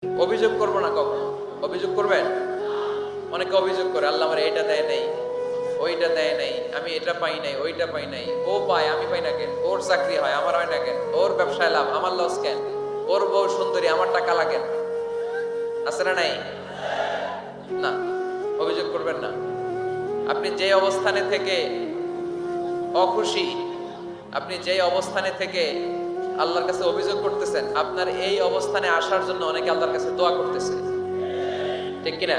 অভিযোগ করবো না কখনো। অভিযোগ করবেন? অনেকে অভিযোগ করে, আল্লাহ আমার এটা দেয় নাই, ওইটা দেয় নাই, আমি এটা পাই নাই, ওইটা পাই নাই, ও পায় আমি পাই না কেন, ওর চাকরি হয় আমার হয় না কেন, ওর ব্যবসায় লাভ আমার লস কেন, ওর বউ সুন্দরী আমার টাকা লাগেন। আছে না নাই? না, অভিযোগ করবেন না। আপনি যে অবস্থানে থেকে অখুশি, আপনি যে অবস্থানে থেকে আল্লাহর কাছে অভিযোগ করতেছেন, আপনার এই অবস্থানে আসার জন্য অনেকে আল্লাহর কাছে দোয়া করতেছে, ঠিক কিনা?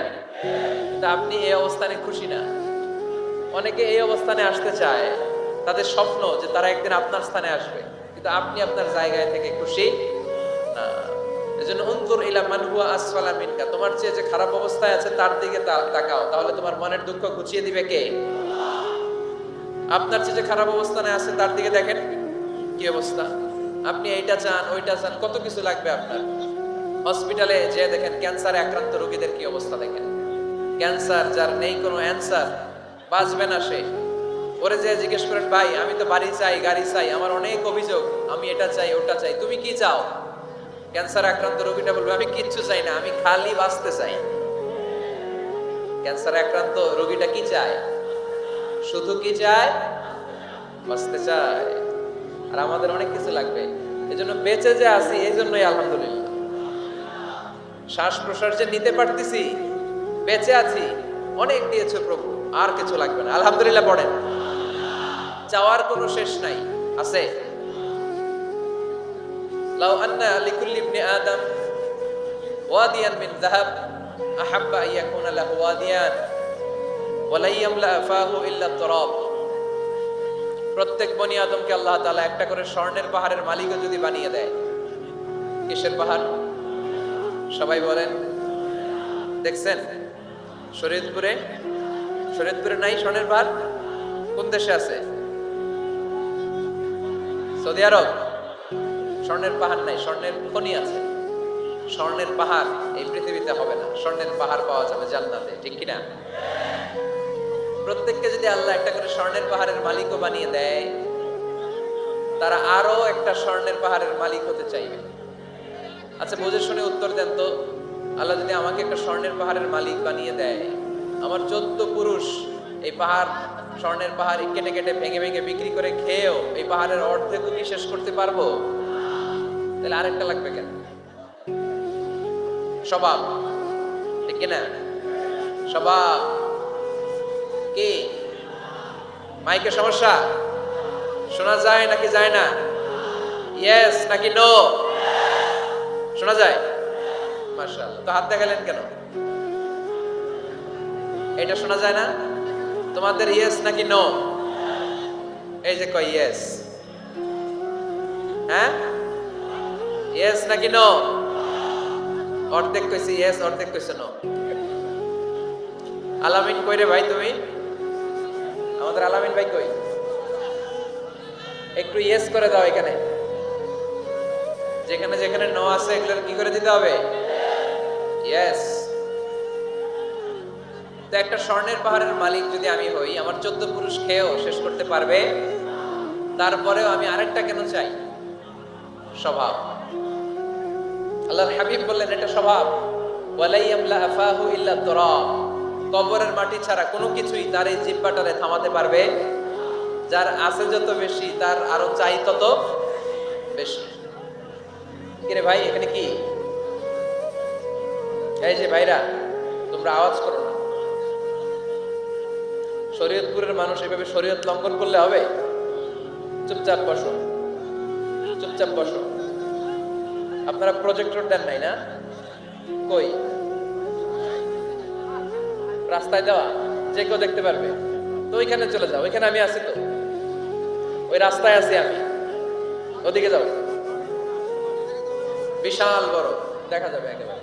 তা আপনি এই অবস্থানে খুশি না। অনেকে এই অবস্থানে আসতে চায়, তাদের স্বপ্ন যে তারা একদিন আপনার স্থানে আসবে, কিন্তু আপনি আপনার জায়গায় থেকে খুশি না। এজন্য উনজুর ইলা মান হুয়া আসফালা মিনকা, তোমার চেয়ে যে খারাপ অবস্থায় আছে তার দিকে তাকাও, তাহলে তোমার মনের দুঃখ ঘুচিয়ে দিবে কে? আপনার চেয়ে যে খারাপ অবস্থানে আছে তার দিকে দেখেন কি অবস্থা। আপনি এইটা চান, ওইটা চান, কত কিছু লাগবে আপনার। হসপিটালে যে দেখেন ক্যান্সারে আক্রান্ত রোগীদের কি অবস্থা দেখেন। ক্যান্সার যার নেই কোনো অ্যান্সার, বাঁচবে না সে। ওরে যে জিজ্ঞেস করেন, ভাই আমি তো বাড়ি চাই, গাড়ি চাই, আমার অনেক অভিযোগ, আমি এটা চাই, ওটা চাই, তুমি কি চাও? ক্যান্সার আক্রান্ত রোগীটা বলবে, আমি কিচ্ছু চাই না, আমি খালি বাঁচতে চাই। ক্যান্সার আক্রান্ত রোগীটা কি চায়? শুধু কি চায়? বাঁচতে চায়। আর আমাদের অনেক কিছু লাগবে। এজন্য বেঁচে যে আছি এই জন্যই আলহামদুলিল্লাহ। শ্বাস প্রশ্বাস যে নিতে পারতেছি, বেঁচে আছি, অনেক দিয়েছে প্রভু, আর কিছু লাগবে না। আলহামদুলিল্লাহ পড়েন। চাওয়ার কোনো শেষ নাই, আছে? লাউ আন্না লিকুল্লি ইবনি আদম ওয়াদিয়ান মিন যাহাব আহাব্বা আন ইয়াকুনা লাহু ওয়াদিয়ান ওয়া লা ইয়ামলা ফাহু ইল্লা তুরাব। প্রত্যেক বনি আদমকে আল্লাহ তাআলা একটা করে স্বর্ণের পাহাড়ের মালিকও যদি বানিয়ে দেয়। কিসের পাহাড়? সবাই বলেন। দেখছেন শরীয়তপুরে? শরীয়তপুরে নাই স্বর্ণের পাহাড়? কোন দেশে আছে? সৌদি আরব। স্বর্ণের পাহাড় নাই, স্বর্ণের খনি আছে। স্বর্ণের পাহাড় এই পৃথিবীতে হবে না, স্বর্ণের পাহাড় পাওয়া যাবে জান্নাতে, ঠিক কিনা? প্রত্যেককে যদি আল্লাহ একটা করে স্বর্ণের পাহাড়ের মালিকও বানিয়ে দেয়, তারা আরো একটা স্বর্ণের পাহাড়ের মালিক হতে চাইবে। আচ্ছা বুঝে শুনে উত্তর দেন তো, আল্লাহ যদি আমাকে একটা স্বর্ণের পাহাড়ের মালিক বানিয়ে দেয়, আমার 14 পুরুষ এই পাহাড়, স্বর্ণের পাহাড় কেটে কেটে ভেঙে ভেঙে বিক্রি করে খেয়েও এই পাহাড়ের অর্ধেক কি শেষ করতে পারবো? তাহলে আরেকটা লাগবে কেন? স্বভাব, ঠিক কিনা? স্বভাব কি? মাইকের সমস্যা? শোনা যায় নাকি যায় না? ইয়েস নাকি নো? শোনা যায়? মাশাআল্লাহ। তো হাত দেখালেন কেন? এটা শোনা যায় না? তোমাদের ইয়েস নাকি নো? এই যে কই ইয়েস। হ্যাঁ, ইয়েস নাকি নো? অর্ধেক কইছি ইয়েস, অর্ধেক কইছে নো। আলামিন কই রে ভাই তুমি? আমাদের আলামিন ভাই কই? একটু ইয়েস করে দাও। এখানে যেখানে যেখানে নো আছে এগুলো কি করে দিতে হবে? ইয়েস। তো একটা স্বর্ণের পাহাড়ের মালিক যদি আমি হই, আমার 14 পুরুষ খেয়েও শেষ করতে পারবে, তারপরেও আমি আরেকটা কেন চাই? স্বভাব। আল্লাহর হাবিব বললেন এটা স্বভাব। ওয়ালা ইয়ামলা আফাহু ইল্লা তুরাব। কবরের মাটি ছাড়া কোনো কিছুই তার এই জিহ্বাটারে থামাতে পারবে। যার আছে যত বেশি, তার আরো চাই তত বেশি। কিরে ভাই এখানে কি? এই যে ভাইরা, তোমরা আওয়াজ করো না। শরীয়তপুরের মানুষ এভাবে শরীয়ত লঙ্ঘন করলে হবে? চুপচাপ বসো, চুপচাপ বসো। আপনারা প্রজেক্টর দেন নাই না? কই? রাস্তায় দেওয়া, যে কেউ দেখতে পারবে তো ওইখানে চলে যাও। ওইখানে আমি আছি তো, ওই রাস্তায় আছি আমি, ওদিকে যাও। বিশাল বড়, দেখা যাবে একেবারে।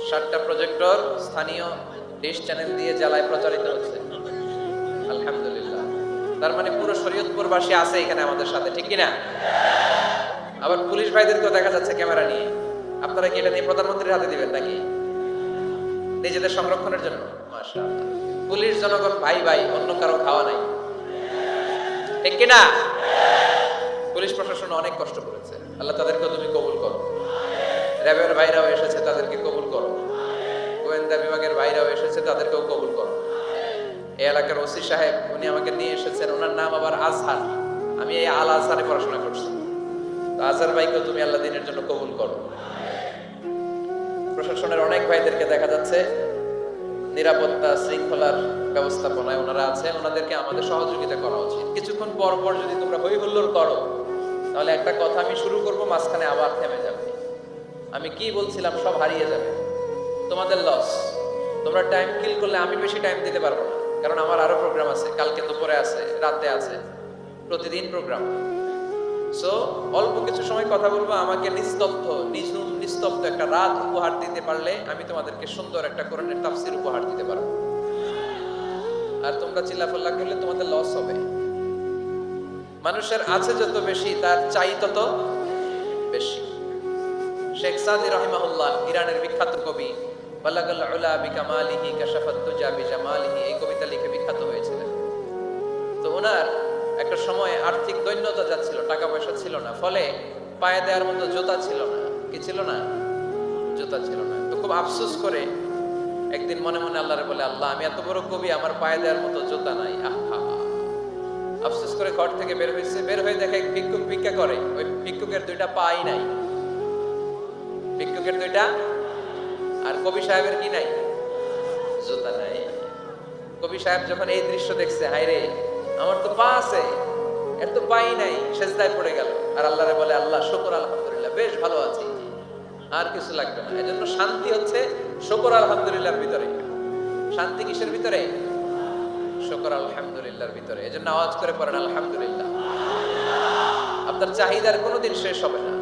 7টা প্রজেক্টর স্থানীয় ডিশ চ্যানেল দিয়ে জেলায় প্রচারিত হচ্ছে। আলহামদুলিল্লাহ। তার মানে পুরো শরীয়তপুরবাসী আছে এখানে আমাদের সাথে, ঠিক কিনা? আবার পুলিশ ভাইদেরকেও দেখা যাচ্ছে ক্যামেরা নিয়ে। আপনারা কি এটা নিয়ে প্রধানমন্ত্রীর হাতে দিবেন নাকি নিজেদের সংরক্ষণের জন্য? মাশাআল্লাহ। পুলিশ জনগণ ভাই ভাই, অন্য কারো খাওয়া নাই। ঠিক কিনা? পুলিশ প্রশাসন অনেক কষ্ট করেছে, আল্লাহ তাদেরকেও তুমি কবুল করো। র্যাবের ভাইরাও এসেছে, তাদেরকে কবুল করো। গোয়েন্দা বিভাগের ভাইরাও এসেছে, তাদেরকেও কবুল করো। এই এলাকার ওসি সাহেব, উনি আমাকে নিয়ে এসেছেন, ওনার নাম আবার আজহার। আমি এই আল আজহারে পড়াশোনা করছি। তো আজহার ভাইকেও তুমি আল্লাহ দিনের জন্য কবুল করো। প্রশাসনের অনেক ভাইদেরকে দেখা যাচ্ছে নিরাপত্তা শৃঙ্খলার ব্যবস্থাপনায় ওনারা আছে, ওনাদেরকে আমাদের সহযোগিতা করা উচিত। কিছুক্ষণ পর পর যদি তোমরা হই হুল্লোড় করো, তাহলে একটা কথা আমি শুরু করব, মাঝখানে আবার থেমে যাবে। আমি কি বলছিলাম সব হারিয়ে যাবে, তোমাদের লস। তোমরা টাইম কিল করলে আমি বেশি টাইম দিতে পারবো না, কারণ আমার আরো প্রোগ্রাম আছে, কালকে দুপুরে আছে, রাতে আছে, প্রতিদিন প্রোগ্রাম। সো অল্প কিছু সময় কথা বলবো, আমাকে নিস্তব্ধ নিঝুম নিস্তব্ধ একটা রাত উপহার দিতে পারলে আমি তোমাদেরকে সুন্দর একটা কোরআনের তাফসীর উপহার দিতে পারবো। আর তোমরা চিল্লাফাল্লা করলে তোমাদের লস হবে। মানুষের আছে যত বেশি, তার চাই তত বেশি। শেখ সাদি রাহিমাহুল্লাহ, ইরানের বিখ্যাত কবি, বালাগাল উলা বিকামালিহি কাশাফাত তুজা বিজামালিহি, এই কবিতা লিখে বিখ্যাত হয়েছিলেন। তো ওনার একটা সময় আর্থিক দৈন্যতা যাচ্ছিল, টাকা পয়সা ছিল না, ফলে পায়ে দেওয়ার মতো জুতা ছিল না। কি ছিল না? জুতা ছিল না। তো খুব আফসোস করে একদিন মনে মনে আল্লাহরে বলে, আল্লাহ আমি এত বড় কবি, আমার পায়ে দেওয়ার মতো জুতা নাই। আহা, আফসোস করে ঘর থেকে বের হয়েছে। বের হয়ে দেখে ভিক্ষুক ভিক্ষা করে, ওই ভিক্ষুকের দুইটা পাই নাই। ভিক্ষুকের দুইটা, আর কবি সাহেবের কি নাই? জুতা নাই। কবি সাহেব যখন এই দৃশ্য দেখছে, হায় রে, আমার তো পা আছে, এর তো পাই নাই, সেজদায় পড়ে গেল। আর আল্লাহরে বলে, আল্লাহ শুকর আলহামদুলিল্লাহ, বেশ ভালো আছি, আর কিছু লাগবে না। এজন্য শান্তি হচ্ছে শুকর আলহামদুলিল্লাহর ভিতরে। শান্তি কিসের ভিতরে? শুকর আলহামদুলিল্লাহর ভিতরে। এজন্য আওয়াজ করে পড়েন আলহামদুলিল্লাহ। আপনার চাহিদার কোনোদিন শেষ হবে না।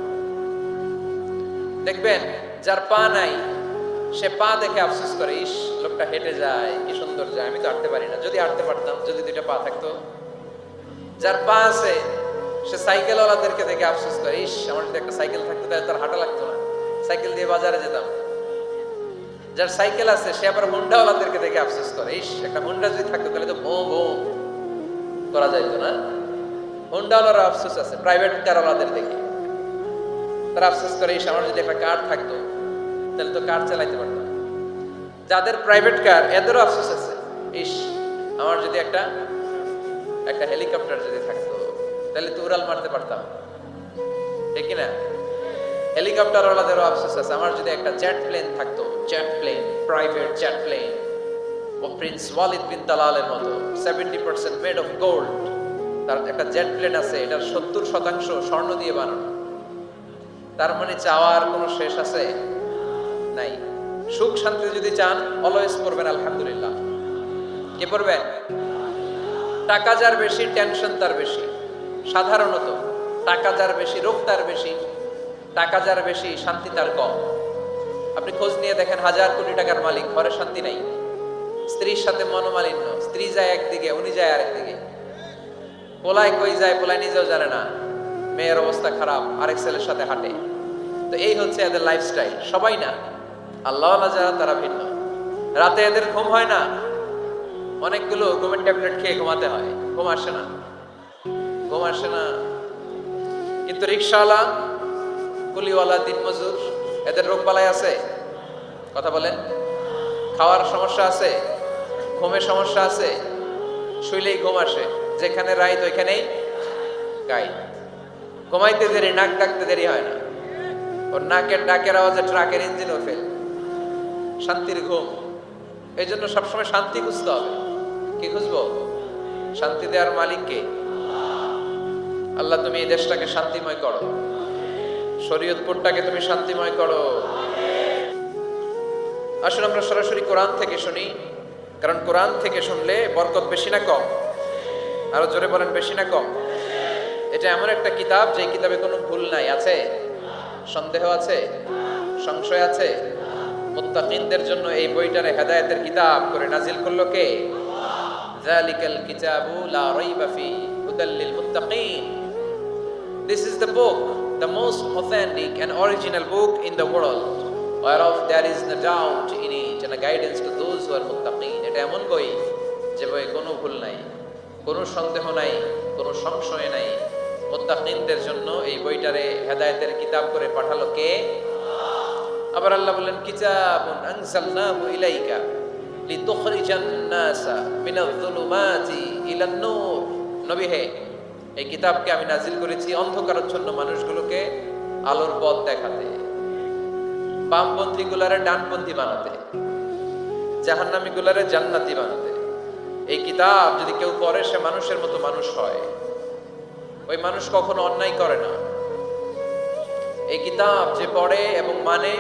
দেখবেন যার পা নাই, সে পা দেখে আফসোস করে, ইস লোকটা হেঁটে যায়, কি সুন্দর যায়, আমি তো হাঁটতে পারি না, যদি হাঁটতে পারতাম, যদি দুইটা পা থাকতো। যার পা আছে, সে সাইকেলওয়ালাদেরকে দেখে আফসোস করে, ইস আমার যদি একটা সাইকেল থাকতো তাহলে তার হাঁটা লাগতো না, সাইকেল দিয়ে বাজারে যেতাম। যার সাইকেল আছে, সে আবার হুন্ডাওয়ালাদেরকে দেখে আফসোস করে, ইস একটা হুন্ডা যদি থাকতো তাহলে তো ভো ভো করা যাইতো না। হুন্ডাওয়ালার আফসোস আছে প্রাইভেট কারওয়ালাদের দেখে, তারা আফসোস করে, ইস আমার যদি একটা কার থাকতো তাহলে তো কার চালাইতে পারতাম। যাদের প্রাইভেট কার, এদেরও আফসোস আছে, ইস আমার যদি একটা হেলিকপ্টার যদি থাকতো তাহলে তো উড়াল মারতে পারতাম, ঠিক না? হেলিকপ্টার ওয়ালাদেরও আফসোস আছে, আমার যদি একটা জেট প্লেন থাকতো, jet plane, private jet plane, ও প্রিন্স ওয়ালিদ বিন তালালের মতো 70% মেড অফ গোল্ড, তার একটা জেট প্লেন আছে, এটার 70% স্বর্ণ দিয়ে বানানো। তার মানে চাওয়ার কোনো শেষ আছে? নাই। সুখ শান্তি যদি চান, অলওয়েজ পড়বেন আলহামদুলিল্লাহ। কে পড়বেন? টাকা যার বেশি, টেনশন তার বেশি। সাধারণত টাকা যার বেশি, রোগ তার বেশি। টাকা যার বেশি, শান্তি তার কম। আপনি খোঁজ নিয়ে দেখেন, 1000 কোটি টাকার মালিক, ঘরে শান্তি নাই। স্ত্রীর সাথে মনোমালিন্য, স্ত্রী যায় একদিকে, উনি যায় আরেকদিকে। পোলায় কই যায়, পোলায় নিজেও জানে না, মেয়ের অবস্থা খারাপ, আরেক ছেলের সাথে হাঁটে। তো এই হচ্ছে এদের লাইফস্টাইল। সবাই না, আল্লাহওয়ালা যারা তারা ভিন্ন। রাতে এদের ঘুম হয় না, অনেকগুলো ঘুমের ট্যাবলেট খেয়ে ঘুমাতে হয়, ঘুম আসে না, ঘুম আসে না। কিন্তু রিক্সাওয়ালা, কুলিওয়ালা, দিনমজুর, এদের রোগ বালাই আছে? কথা বলেন। খাওয়ার সমস্যা আছে, ঘুমের সমস্যা আছে, শুইলেই ঘুম আসে, যেখানে রাইত ওইখানেই গাই। ঘুমাইতে দেরি, নাক ডাকতে দেরি হয় না, ওর নাকের ডাকের আওয়াজে ট্রাকের ইঞ্জিনও ফেল। শান্তির ঘুম। এই জন্য সবসময় শান্তি খুঁজতে হবে। কি খুঁজবো? শান্তি দেওয়ার মালিককে। আল্লাহ তুমি এই দেশটাকে শান্তিময় করো, শরীয়তপুরটাকে তুমি শান্তিময় করো। আসুন আমরা সরাসরি কোরআন থেকে শুনি, কারণ কোরআন থেকে শুনলে বরকত বেশি না কম? আরো জোরে বলেন, বেশি না কম? এটা এমন একটা কিতাব যে কিতাবে কোনো ভুল নাই। আছে? সন্দেহ আছে? সংশয় আছে? মুত্তাকিনদের জন্য এই বইটারে হেদায়েতের কিতাব করে নাজিল করলো কে? যালিকাল কিতাবু লা রাইবা ফি হুদাল লিল মুত্তাকিন। This is the book, the most authentic and original book in the world, whereof there is no doubt in it, and a guidance to those who are muttaqin. এটা এমন বই যে বই কোনো ভুল নাই, কোনো সন্দেহ নাই, কোনো সংশয় নাই। মুত্তাকিনদের জন্য এই বইটারে হেদায়েতের কিতাব করে পাঠালো কে? আবার আল্লাহ বললেন কিতাবুন আনজালনাহু ইলাইকা লিতুখরিজান নাসা মিনাজ-যুলুমাতি ইলান নূর। নবী হে, এই কিতাবকে আমি নাজিল করেছি অন্ধকারাচ্ছন্ন মানুষগুলোকে আলোর পথ দেখাতে, বামপন্থী গুলারে ডানপন্থী বানাতে, জাহান্নামী গুলারে জান্নাতি বানাতে। এই কিতাব যদি কেউ পড়ে সে মানুষের মতো মানুষ হয়। ওই মানুষ কখনো অন্যায় করে না। এই কিতাব যে পড়ে এবং মানে,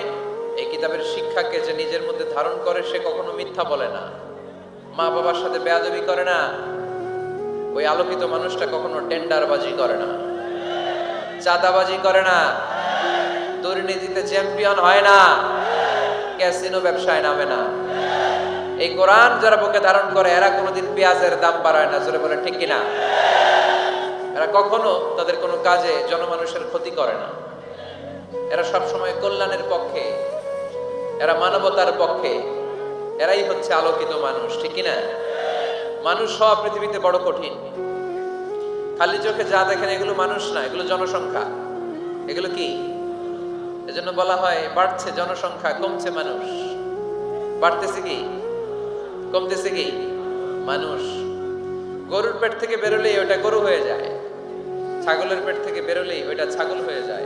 এই কিতাবের শিক্ষাকে যে নিজের মধ্যে ধারণ করে সে কখনো মিথ্যা বলে না, মা বাবার সাথে বেয়াদবি করে না। ওই আলোকিত মানুষটা কখনো টেন্ডারবাজি করে না, চাঁদাবাজি করে না, দুর্নীতিতে চ্যাম্পিয়ন হয় না, ক্যাসিনো ব্যবসায় নামে না। এই কোরআন যারা বুকে ধারণ করে এরা কোনোদিন পেঁয়াজের দাম বাড়ায় না। জোরে বলে ঠিক কিনা? এরা কখনো তাদের কোনো কাজে জনমানুষের ক্ষতি করে না। এরা সবসময় কল্যাণের পক্ষে, এরা মানবতার পক্ষে। এরাই হচ্ছে আলোকিত মানুষ, ঠিক কিনা? মানুষ হওয়া পৃথিবীতে বড় কঠিন। খালি চোখে যা দেখেন এগুলো মানুষ না, এগুলো জনসংখ্যা। এগুলো কি? এজন্য বলা হয় বাড়ছে জনসংখ্যা, কমছে মানুষ। বাড়তেছে কি, কমতেছে কি? মানুষ। গরুর পেট থেকে বেরোলেই ওটা গরু হয়ে যায়, ছাগলের পেট থেকে বেরোলেই ওটা ছাগল হয়ে যায়,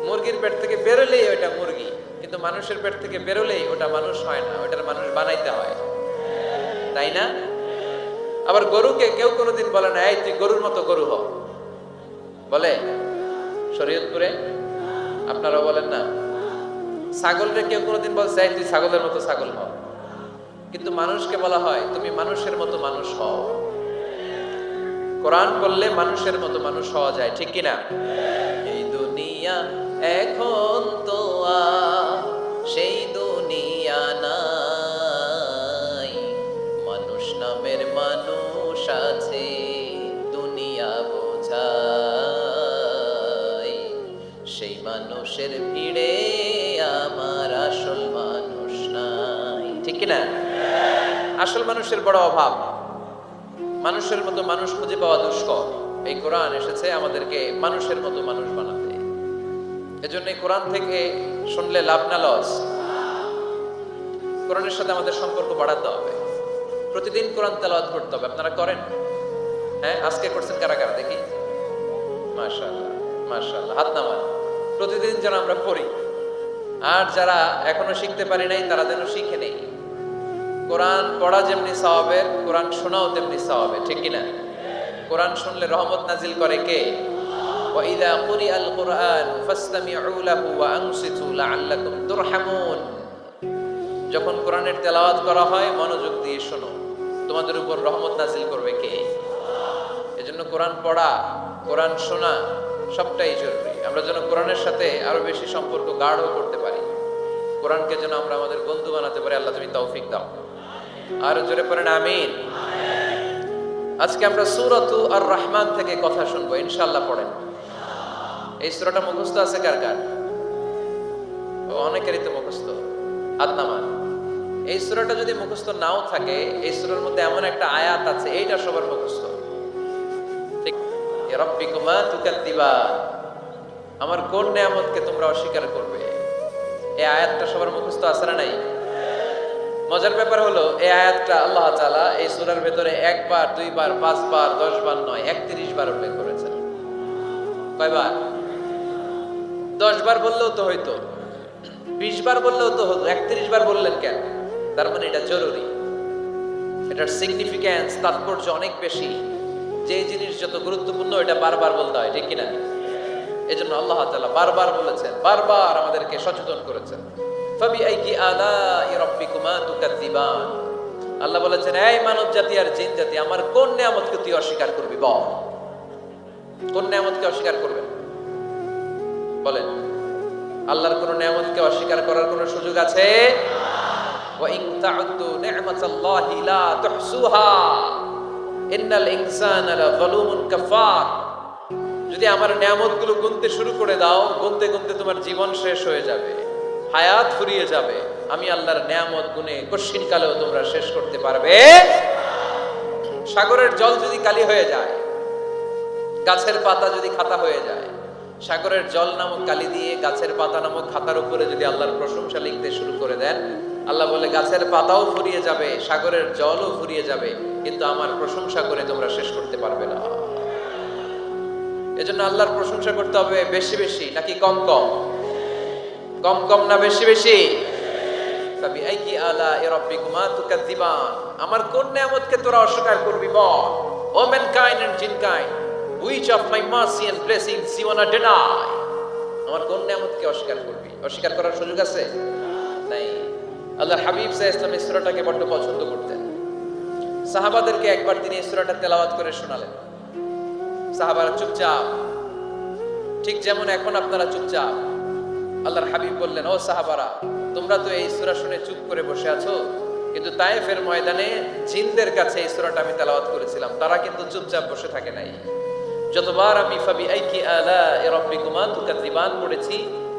মুরগির পেট থেকে বেরোলেই ওটা মুরগি। কিন্তু মানুষের পেট থেকে বেরোলেই ওটা মানুষ হয় না, ওটার মানুষ বানাইতে হয়, তাই না? আবার গরুকে কেউ কোনোদিন বলে না এই তুই গরুর মতো গরু হ, বলে শরীয়তপুরে? আপনারাও বলেন না? ছাগলরে কেউ কোনোদিন বলছে এই তুই ছাগলের মতো ছাগল হ। কিন্তু মানুষকে বলা হয় তুমি মানুষের মতো মানুষ হও। কোরআন বললে মানুষের মতো মানুষ হওয়া যায়, ঠিক কিনা? এই দুনিয়া এখন তো আর সেই দুনিয়া নাই, মানুষ নামের মানুষ আছে দুনিয়া বোঝায়। সেই মানুষের ভিড়ে আমার আসল মানুষ নাই, ঠিক কিনা? আসল মানুষের বড় অভাব। মানুষের মতো মানুষ খুঁজে পাওয়া দুষ্কর। এই কোরআন এসেছে আমাদেরকে মানুষের মতো মানুষ বানাতে। এজন্য এই কোরআন থেকে শুনলে লাভ না লস? কোরআনের সাথে আমাদের সম্পর্ক বাড়াতে হবে। প্রতিদিন কোরআন তেলাওয়াত করতে হবে। আপনারা করেন? হ্যাঁ, আজকে করছেন কারা কারা দেখি? মাশাআল্লাহ, মাশাআল্লাহ, হাত নামান। প্রতিদিন যেন আমরা পড়ি। আর যারা এখনো শিখতে পারি নাই তারা যেন শিখে নেই। কোরআন পড়া যেমনি সওয়াবের, কোরআন শোনাও তেমনি সওয়াবের, ঠিক কিনা? কোরআন শুনলে রহমত নাজিল করে কে? ওয়া ইযা কুরিআল কুরআন ফাসতামিউ লাহু ওয়া আনসিতু লাআল্লাকুম তুরহামুন। যখন কোরআনের তেলাওয়াত করা হয় মনোযোগ দিয়ে শোনো, তোমাদের উপর রহমত নাজিল করবে কে? এজন্য কোরআন পড়া, কোরআন শোনা সবটাই জরুরি। আমরা যেন কোরআনের সাথে আরো বেশি সম্পর্ক গাঢ় করতে পারি। কোরআনকে যেন আমরা আমাদের বন্ধু বানাতে পারি। আল্লাহ তুমি তৌফিক দাও। আর জোরে পড়েন আমিন। আজকে আমরা সূরাতু আর রহমান থেকে কথা শুনবো ইনশাআল্লাহ। পড়েন। এই সূরাটা মুখস্থ আছে কার কার? অনেকেরই তো মুখস্থ। হাত নামান। এই সূরাটা যদি মুখস্থ নাও থাকে, এই সূরার মধ্যে এমন একটা আয়াত আছে এইটা সবার মুখস্থ। ঠিক, ইয়া রাব্বিকুমা তুকাদ্দিবান, আমার কোন নিয়ামতকে তোমরা অস্বীকার করবে? এই আয়াতটা সবার মুখস্থ আছে না নাই? মজার ব্যাপার হলো এই আয়াতটা আল্লাহ তাআলা এই সূরার ভেতরে একবার, দুইবার, 5 বার, 10 বার নয়, 31 বার উল্লেখ করেছেন। কয়বার? 10 বার বললেও তো হইতো, 20 বার বললেও তো হতো, 31 বার বললেন কেন? তার মানে এটা জরুরি। এটার সিগনিফিক্যান্স, তাৎপর্য অনেক বেশি। যে জিনিস যত গুরুত্বপূর্ণ এটা বারবার বলতে হয়, ঠিক কিনা? এজন্য আল্লাহ তাআলা বারবার বলেছেন, বারবার আমাদেরকে সচেতন করেছেন। ফাবিআইয়ি আলাই রাব্বিকুমা তুকাদ্দিবান। আল্লাহ বলেছেন, এই মানব জাতি আর জিন জাতি, আমার কোন নিয়ামতকে তুই অস্বীকার করবি? বল, কোন নিয়ামতকে অস্বীকার করবেন? বলেন। আল্লাহর কোন নিয়ামতকে অস্বীকার করার কোন সুযোগ আছে? ওয়া ইন তা'উদ্দু নি'মাতাল্লাহি লা তুহসুহা ইন্নাল ইনসানা লাযালুমুন কাফার। যদি আমার নিয়ামতগুলো গুনতে শুরু করে দাও, গুনতে গুনতে তোমার জীবন শেষ হয়ে যাবে, হায়াত ফুরিয়ে যাবে। আমি আল্লাহর নিয়ামত গুনে কশিন কালেও তোমরা শেষ করতে পারবে। সাগরের জল যদি কালি হয়ে যায়, গাছের পাতা যদি খাতা হয়ে যায়, সাগরের জল নামক কালি দিয়ে গাছের পাতা নামক খাতার উপরে যদি আল্লাহর প্রশংসা লিখতে শুরু করে দেন, আল্লাহ বলে গাছের পাতাও ফুরিয়ে যাবে, সাগরের জলও ফুরিয়ে যাবে, কিন্তু আমার প্রশংসা করে তোমরা শেষ করতে পারবে না। এজন্য আল্লাহর প্রশংসা করতে হবে বেশি বেশি নাকি কম কম? কম কম না বেশি বেশি? ফাবিআইয়ি আলাኢ রাব্বিকুমা তুকাযযিবান, আমার কোন নিয়ামতকে তোরা অস্বীকার করবি বল। ও mankind and jinnkind, which of my mercy and blessings you wanna deny? আমার কোন নিয়ামতকে অস্বীকার করবি? অস্বীকার করার সুযোগ আছে? নাই। আল্লাহর হাবিব সাল্লাল্লাহু আলাইহি ওয়াসাল্লাম এই সূরাটাকে বড় পছন্দ করতেন। সাহাবাদেরকে একবার তিনি এই সূরাটা তেলাওয়াত করে শোনালেন। সাহাবারা চুপচাপ, ঠিক যেমন এখন আপনারা চুপচাপ। আল্লাহর হাবিব বললেন, ও সাহাবারা, তোমরা তো এই সূরা শুনে চুপ করে বসে আছো, কিন্তু তায়েফের ময়দানে জিনদের কাছে এই সূরাটা আমি তেলাওয়াত করেছিলাম, তারা কিন্তু চুপচাপ বসে থাকে নাই। যতবার আমি ফাবিআইয়ি আলাኢ রাব্বিকুমা তুকাযযিবান পড়েছি,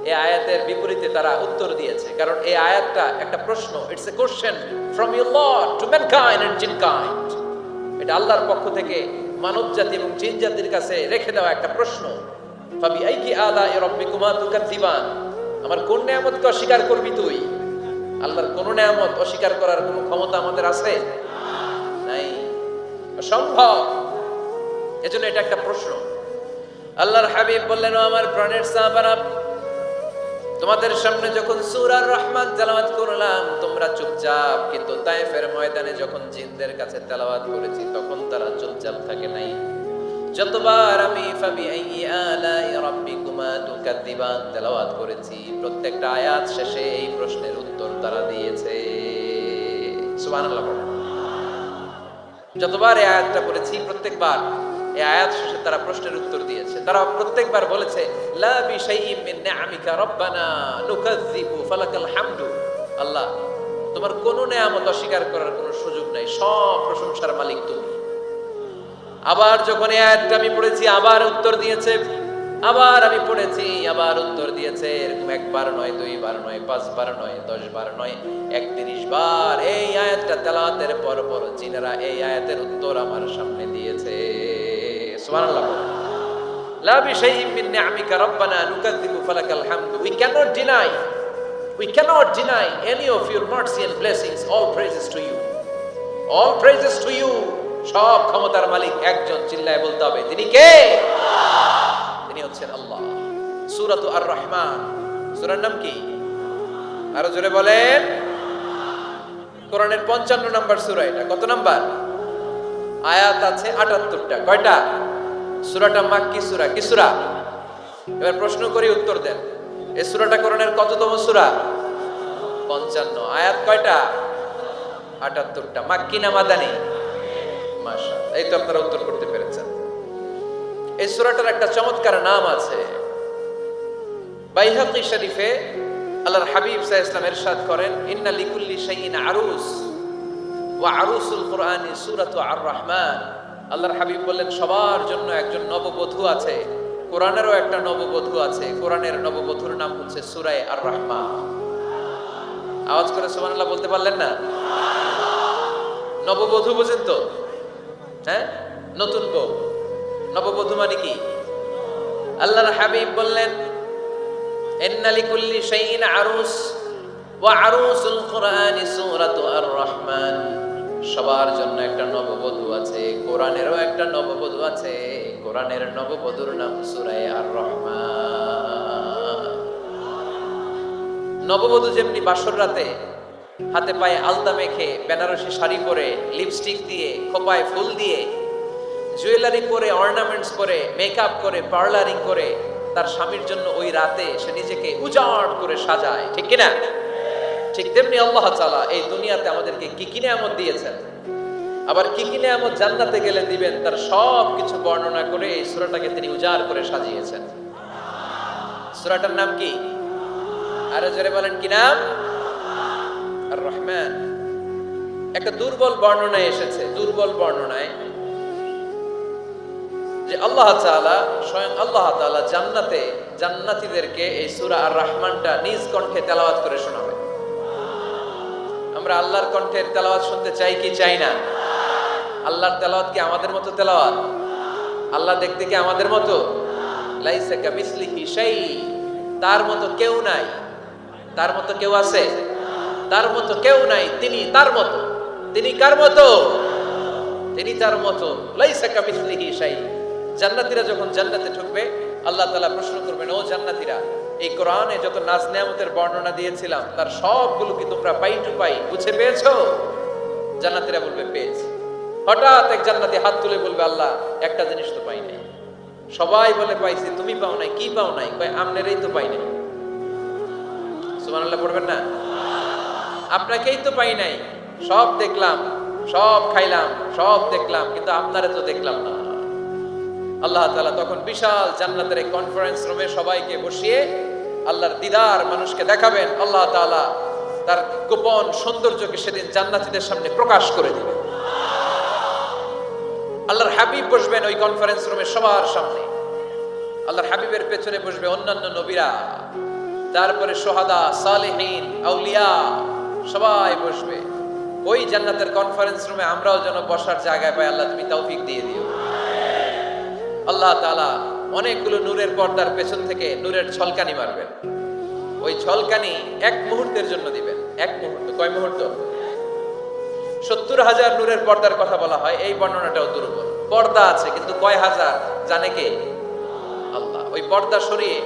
এই আয়াতের বিপরীতে তারা উত্তর দিয়েছে, কারণ এই আয়াতটা একটা প্রশ্ন। It's a question from your lord to mankind and jinnkind. এটা আল্লাহর পক্ষ থেকে মানব জাতি এবং জিন জাতির কাছে রেখে দেওয়া একটা প্রশ্ন। ফাবিআইয়ি আলাኢ রাব্বিকুমা তুকাযযিবান, আমার কোন নিয়ামতকে অস্বীকার করবি তুই? আল্লাহর কোন নিয়ামত অস্বীকার করার কোনো ক্ষমতা আমাদের আছে? নাই, অসম্ভব। এজন্য এটা একটা প্রশ্ন। আল্লাহর হাবিব বললেন, ও আমার প্রাণের সাহাবারা, তোমাদের সামনে যখন সূরা আর রহমান তেলাওয়াত করলাম তোমরা চুপচাপ, কিন্তু তায়েফের ময়দানে যখন জিনদের কাছে তেলাওয়াত করেছি তখন তারা চুপচাপ থাকে নাই। যতবার আমি ফাবিআইয়ি আলাኢ রাব্বিকুমা তুকাযযিবান তেলাওয়াত করেছি, প্রত্যেকটা আয়াত শেষে এই প্রশ্নের উত্তর তারা দিয়েছে। সুবহানাল্লাহ। যতবার এই আয়াতটা পড়েছি প্রত্যেকবার এই আয়াত শেষে তারা প্রশ্নের উত্তর দিয়েছে। তারা প্রত্যেকবার বলেছে, লা বিশাইইন মিন নিআমিকা রাব্বানা নুকাযযিবু ফালাকাল হামদু। আল্লাহ, তোমার কোন নিয়ামত অস্বীকার করার কোনো সুযোগ নাই, সব প্রশংসার মালিক তুমি। আবার যখন এই আয়াতটা আমি পড়েছি আবার উত্তর দিয়েছে, আবার আমি পড়েছি আবার উত্তর দিয়েছে। এরকম একবার নয়, দুইবার নয়, 5 বার নয়, 10 বার নয়, 31 বার এই আয়াতটা তেলাওয়াতের পর পর জিনেরা এই আয়াতের উত্তর আমার সামনে দিয়েছে। সুবহানাল্লাহ। লা বিশাইইন মিন নিআমিকা রাব্বানা নুকাযযিবু ফালাকাল হামদু। We cannot deny any of your mercy and blessings. All praises to you. All praises to you. সব ক্ষমতার মালিক একজন, চিল্লায় বলতে হবে, তিনি কে? তিনি হচ্ছেন আল্লাহ। সূরাতু আর রহমান, সূরার নাম কি? আরো জোরে বলেন। কোরআনের 55 নম্বর সূরা এটা। কত নাম্বার? আয়াত আছে 78টা। কয়টা? সূরাটা মাক্কি সূরা। কি সূরা? এবার প্রশ্ন করি, উত্তর দেন। এই সূরাটা কোরআনের কততম সূরা? 55। আয়াত কয়টা? 78টা। মাক্কি না মাদানী? মাশাআল্লাহ, এই তো আপনারা উত্তর করতে পেরেছেন। এই সূরাটার একটা চমৎকার নাম আছে। বাইহাকী শরীফে আল্লাহর হাবিব সাল্লাল্লাহু আলাইহি ওয়াসাল্লাম ইরশাদ করেন, ইন্না লিকুল্লি শাইইন আরুস ওয়া আরুসুল কুরআনি সূরাতু আর রহমান। আল্লাহর হাবিব বললেন, সবার জন্য একজন নববধূ আছে, কোরআনেরও একটা নববধূ আছে। কোরআনের নববধূর নাম হচ্ছে সূরা আর রহমান। আওয়াজ করে সুবহানাল্লাহ বলতে পারলেন না? নববধূ বুঝেন তো? হ্যাঁ, নতুন বউ। নববধূ মানে কি? আল্লাহর হাবিব বললেন, ইন্না লিকুল্লি শাইইন আরুস ওয়া আরুসুল কুরআনি সূরাতু আর রহমান। সবার জন্য একটা নববধূ আছে, কোরআনেরও একটা নববধূ আছে। কোরআনের নববধূর নাম সূরা আর রহমান। নববধূ যেমনি বাসর রাতে হাতে পায়ে আলতা মেখে, বেনারসি শাড়ি পরে, লিপস্টিক দিয়ে, খোপায় ফুল দিয়ে, জুয়েলারি পরে, অর্নামেন্টস পরে, মেকআপ করে, পার্লারিং করে তার স্বামীর জন্য ওই রাতে সে নিজেকে উজাড় করে সাজায়, ঠিক কিনা? ঠিক তেমনি আল্লাহ তাআলা এই দুনিয়াতে আমাদেরকে কি কি নিয়ামত দিয়েছেন, আবার কি কি নিয়ামত জান্নাতে গেলে দিবেন, তার সব কিছু বর্ণনা করে এই সূরাটাকে তিনি উজাড় করে সাজিয়েছেন। সূরাটার নাম কি? আরো জোরে বলেন, কি নাম? আর রহমান। একটা দুর্বল বর্ণনায় এসেছে, দুর্বল বর্ণনায় যে আল্লাহ তাআলা, স্বয়ং আল্লাহ তাআলা জান্নাতে জান্নাতীদেরকে এই সূরা আর রহমানটা নিজ কণ্ঠে তেলাওয়াত করে শোনাবে। আমরা আল্লাহর কণ্ঠের তেলাওয়াত শুনতে চাই কি চাই না? আল্লাহর তেলাওয়াত কি আমাদের মতো তেলাওয়াত? আল্লাহ দেখতে কি আমাদের মতো? লাইসা কামিসলিহি শাই, তার মতো কেউ নাই। তার মতো কেউ আছে? তার মতো কেউ নাই। তিনি তার মতো। তিনি কার মতো? তিনি তার মতো। লাইসা কামিসলিহি শাই। জান্নাতীরা যখন জান্নাতে ঢুকবে, আল্লাহ তাআলা প্রশ্ন করবেন, ও জান্নাতীরা, এই কোরআনে যত নাজ নেয়ামতের বর্ণনা দিয়েছিলাম তার সবগুলো কি তোমরা পাই টু পাই বুঝে পেয়েছো? জান্নাতীরা বলবে পেয়েছি। হঠাৎ এক জান্নাতি হাত তুলে বলবে, আল্লাহ একটা জিনিস তো পাই নাই। সবাই বলে পাইছি, তুমি পাও নাই। কি পাও নাই? কয় আমনেরই তো পাই নাই। সুবহানাল্লাহ পড়বেন না? আপনাকেই তো পাই নাই। সব দেখলাম, সব খাইলাম, সব দেখলাম, কিন্তু আপনারে তো দেখলাম না। আল্লাহ তাআলা তখন বিশাল জান্নাতের এক কনফারেন্স রুমে সবাইকে বসিয়ে আল্লাহর দিদার মানুষকে দেখাবেন। আল্লাহ তাআলা তার গোপন সৌন্দর্যকে সেদিন জান্নাতীদের সামনে প্রকাশ করে দিবেন। আল্লাহর হাবিব বসবেন ওই কনফারেন্স রুমে সবার সামনে। আল্লাহর হাবিবের পেছনে বসবে অন্যান্য নবীরা, তারপরে সোহাদা, সালেহীন, আউলিয়া সবাই বসবে ওই জান্নাতের কনফারেন্স রুমে। আমরাও যেন বসার জায়গায় পাই, আল্লাহ তুমি তৌফিক দিয়ে দিও। আল্লাহ তাআলা অনেকগুলো নূরের পর্দার পেছন থেকে নূরের ছলকানি মারবেন। ওই ছলকানি এক মুহূর্তের জন্য দিবেন। এক মুহূর্ত। কয় মুহূর্ত? 70,000 নূরের পর্দার কথা বলা হয়, এই বর্ণনাটাও দুর্বল। পর্দা আছে কিন্তু কয় হাজার জানে কে? আল্লাহ। ওই পর্দা সরিয়ে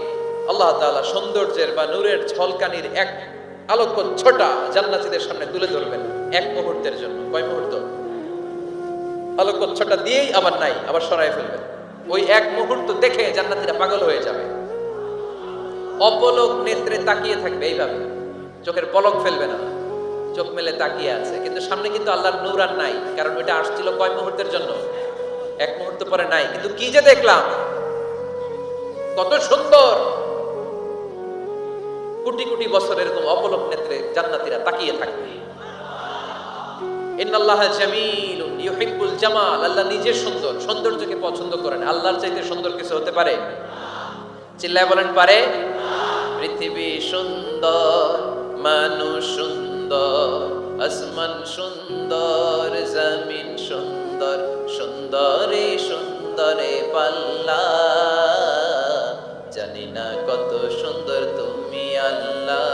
আল্লাহ তাআলা সৌন্দর্যের বা নূরের ছলকানির এক আলোক ছোটা জান্নাতীদের সামনে তুলে ধরবেন এক মুহূর্তের জন্য। কয় মুহূর্ত? আলোক ছোটা দিয়েই আবার নাই, আবার সরাই ফেলবেন। ওই এক মুহূর্ত দেখে জান্নাতীরা পাগল হয়ে যাবে, অপলক নেত্রে তাকিয়ে থাকবে এইভাবে, চোখের পলক ফেলবে না, চোখ মেলে তাকিয়ে আছে। কিন্তু সামনে কিন্তু আল্লাহর নূর আর নাই, কারণ ওইটা আসছিল কয় মুহূর্তের জন্য? এক মুহূর্ত পরে নাই। কিন্তু কি যে দেখলাম, কত সুন্দর! কোটি কোটি বছর এরকম অপলক নেত্রে জান্নাতীরা তাকিয়ে থাকবে। ইন্নাল্লাহা জামিলুন ইউহিব্বুল জামাল। আল্লাহ নিজে সুন্দর, সৌন্দর্যকে পছন্দ করেন। আল্লাহর চাইতে সুন্দর কিছু হতে পারে? চিল্লায় বলেন পারে? পৃথিবী সুন্দর, মানুষ সুন্দর, আসমান সুন্দর, জমিন সুন্দর, সুন্দরে সুন্দরে পাল্লা। জানি না কত সুন্দর তুমি আল্লাহ,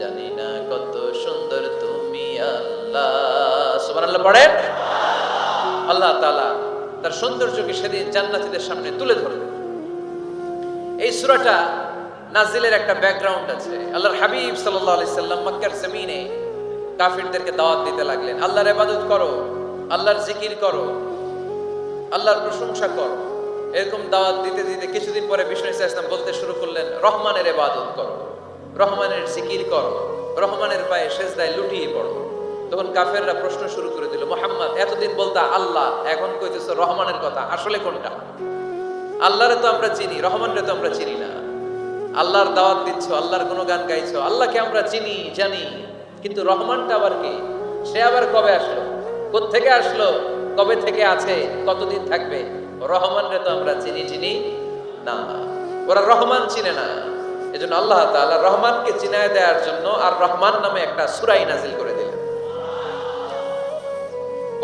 জানি না কত সুন্দর তুমি আল্লাহ। সুবহানাল্লাহ পড়েন। আল্লাহ তাআলা তার সৌন্দর্যকে সেদিন জান্নাতীদের সামনে তুলে ধরবেন। এই সূরাটা নাজিলের একটা ব্যাকগ্রাউন্ড আছে। আল্লাহর হাবিব সাল্লাল্লাহু আলাইহি সাল্লাম মক্কার জমিনে কাফিরদেরকে দাওয়াত দিতে লাগলেন, আল্লাহর ইবাদত করো, আল্লাহর জিকির করো, আল্লাহর প্রশংসা করো। এরকম দাওয়াত দিতে দিতে কিছুদিন পরে বিষ্ণু ইসা ইসলাম বলতে শুরু করলেন, রহমানের ইবাদত করো, রহমানের জিকির করো, রহমানের পায়ে সেজদায় লুটিয়ে পড়ো। তখন কাফেররা প্রশ্ন শুরু করে দিল, মুহাম্মদ এতদিন বলতা আল্লাহ, এখন কইতেছো রহমানের কথা, আসলে কোনটা? আল্লাহরে তো আমরা চিনি, রহমানরে তো আমরা চিনি না। আল্লাহর দাওয়াত দিচ্ছ, আল্লাহর গুণগান গাইছো, আল্লাহকে আমরা চিনি জানি, কিন্তু রহমানটা আবার কে? সে আবার কবে আসলো, কোত্থেকে আসলো, কবে থেকে আছে, কতদিন থাকবে? রহমানরে তো আমরা চিনি না। ওরা রহমান চিনে না। এজন্য আল্লাহ তাআলা রহমানকে চিনায় দেওয়ার জন্য আর রহমান নামে একটা সূরা নাযিল করে দিলেন।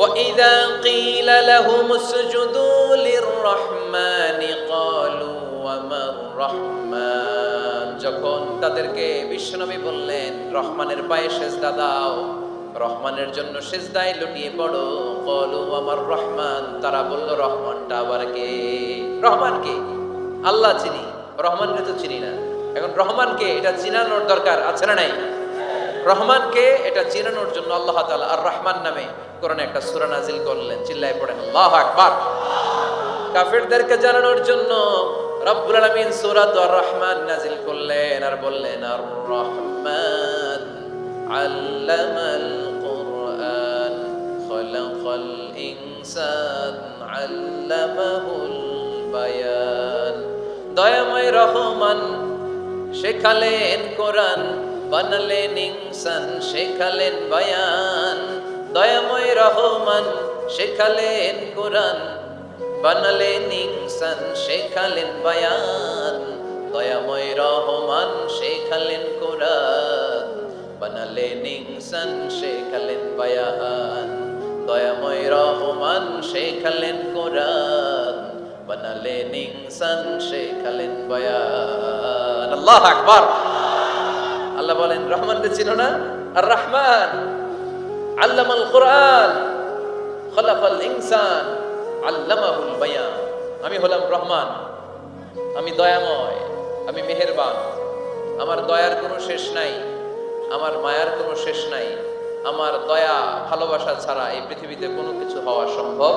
وَإِذَا قِيلَ لَهُمُ اسْجُدُوا لِلرَّحْمَنِ قَالُوا وَمَا الرَّحْمَنُ। যখন তাদেরকে বিশ্বনবী বললেন রহমানের পায়ে সেজদা দাও, রহমানের জন্য সেজদায় লুটিয়ে পড়ো, قَالُوا وَمَا الرَّحْمَنُ, তারা বলল রহমানটা আবার কে? রহমান কে? আল্লাহ চিনি, রহমানকে তো চিনি না। এখন রহমানকে এটা চিনানোর দরকার আছে না নাই? রহমানকে এটা চিনানোর জন্য আল্লাহ তাআলা আর রহমান নামে কোরআনে একটা সূরা নাযিল করলেন। চিল্লায় পড়েন আল্লাহু আকবার। কাফেরদেরকে জানানোর জন্য রব্বুল আলামিন সূরাত আর রহমান নাযিল করলেন আর বললেন, আর রহমান আল্লামাল কুরআন খালাকাল ইনসান আল্লামাহুল বায়ান। দয়াময় রহমান শেখালেন কোরআন, বানালেন ইনসান, শেখালেন বায়ান। দয়াময় রহমান শেখালেন কোরআন, বানালেন ইনসান, শেখালেন বায়ান। দয়াময় রহমান শেখালেন কোরআন, বানালেন ইনসান, শেখালেন বায়ান। দয়াময় রহমান শেখালেন কোরআন, বানালেন ইনসান শেখালেন বয়ান। আল্লাহু আকবার। আল্লাহ বলেন রহমানকে চিনো না? আর রহমান আল্লামাল কোরআন খলাকাল ইনসান আল্লামাহুল বায়ান। আমি হলাম রহমান, আমি দয়াময়, আমি মেহেরবান। আমার দয়ার কোনো শেষ নাই, আমার মায়ার কোনো শেষ নাই। আমার দয়া ভালোবাসা ছাড়া এই পৃথিবীতে কোনো কিছু হওয়া সম্ভব